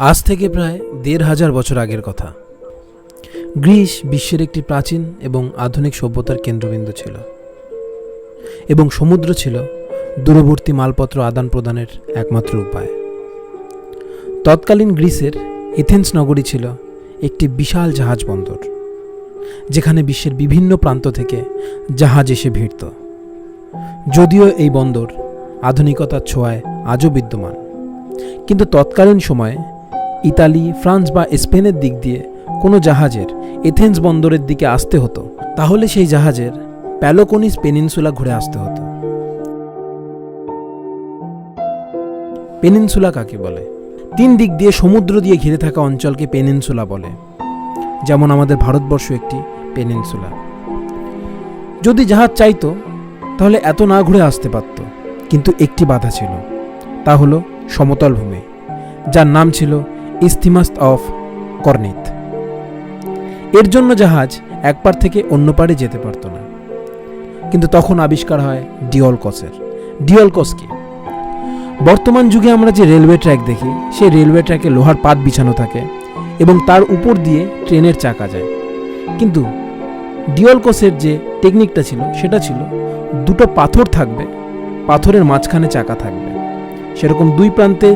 আজ থেকে প্রায় ১৫০০ বছর আগের কথা। গ্রিস বিশ্বের একটি প্রাচীন এবং আধুনিক সভ্যতার কেন্দ্রবিন্দু ছিল এবং সমুদ্র ছিল দূরবর্তী মালপত্র আদান প্রদানের একমাত্র উপায়। তৎকালীন গ্রিসের এথেন্স নগরী ছিল একটি বিশাল জাহাজ বন্দর, যেখানে বিশ্বের বিভিন্ন প্রান্ত থেকে জাহাজ এসে ভিড়ত। যদিও এই বন্দর আধুনিকতার ছোঁয়ায় আজও বিদ্যমান, কিন্তু তৎকালীন সময়ে ইতালি, ফ্রান্স বা স্পেনের দিক দিয়ে কোনো জাহাজের এথেন্স বন্দরের দিকে আসতে হতো, তাহলে সেই জাহাজের প্যালোকনিস পেনিনসুলা ঘুরে আসতে হতো। পেনিনসুলা কাকে বলে? 3 দিক দিয়ে সমুদ্র দিয়ে ঘিরে থাকা অঞ্চলকে পেনিনসুলা বলে, যেমন আমাদের ভারতবর্ষ একটি পেনিনসুলা। যদি জাহাজ চাইতো তাহলে এত না ঘুরে আসতে পারত, কিন্তু একটি বাধা ছিল, তা হলো সমতল ভূমি, যার নাম ছিল ইসথিমাস অফ কর্নিথ। এর জন্য জাহাজ এক পার থেকে অন্য পারে যেতে পারত না। কিন্তু তখন আবিষ্কার হয় ডিওলকসের। ডিওলকস কি? বর্তমান যুগে আমরা যে রেলওয়ে ট্র্যাক দেখি, সেই রেলওয়ে ট্র্যাকে লোহার পাত বিছানো থাকে এবং তার উপর দিয়ে ট্রেনের চাকা যায়। কিন্তু ডিওলকসের যে টেকনিকটা ছিল, সেটা ছিল দুটো পাথর থাকবে, পাথরের মাঝখানে চাকা থাকবে। সেরকম দুই প্রান্তে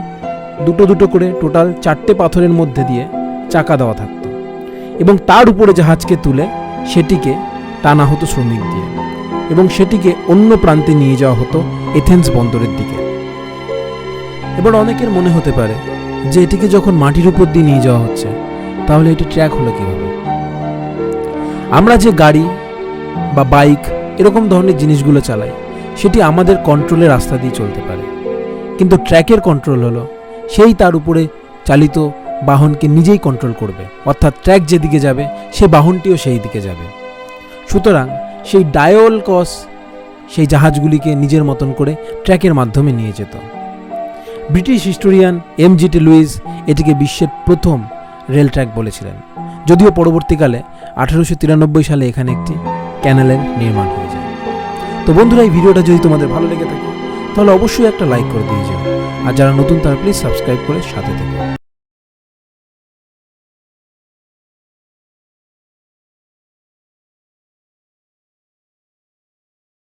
দুটো দুটো করে টোটাল 4টে পাথরের মধ্যে দিয়ে চাকা দেওয়া থাকতো এবং তার উপরে জাহাজকে তুলে সেটিকে টানা হতো শ্রমিক দিয়ে এবং সেটিকে অন্য প্রান্তে নিয়ে যাওয়া হতো এথেন্স বন্দরের দিকে। এবার অনেকের মনে হতে পারে যে এটিকে যখন মাটির উপর দিয়ে নিয়ে যাওয়া হচ্ছে, তাহলে এটি ট্র্যাক হলো কিভাবে? আমরা যে গাড়ি বা বাইক এরকম ধরনের জিনিসগুলো চালাই, সেটি আমাদের কন্ট্রোলের রাস্তা দিয়ে চলতে পারে, কিন্তু ট্র্যাকের কন্ট্রোল হলো সেই তার উপরে চালিত বাহনকে নিজেই কন্ট্রোল করবে, অর্থাৎ ট্র্যাক যেদিকে যাবে সেই বাহনটিও সেই দিকে যাবে। সুতরাং সেই ডায়োলকস সেই জাহাজগুলিকে নিজের মতন করে ট্র্যাকের মাধ্যমে নিয়ে যেত। British historian এম.জি.টি. লুইস এটিকে বিশ্বের প্রথম রেল ট্র্যাক বলেছিলেন, যদিও পরবর্তীকালে 1893 সালে এখানে একটি ক্যানেলের নির্মাণ হয়ে যায়। তো বন্ধুরা, এই ভিডিওটা যদি তোমাদের ভালো লেগে থাকে তাহলে অবশ্যই একটা লাইক করে দিয়ে যাও, আর যারা নতুন তারা প্লিজ সাবস্ক্রাইব করে সাথে থেকো।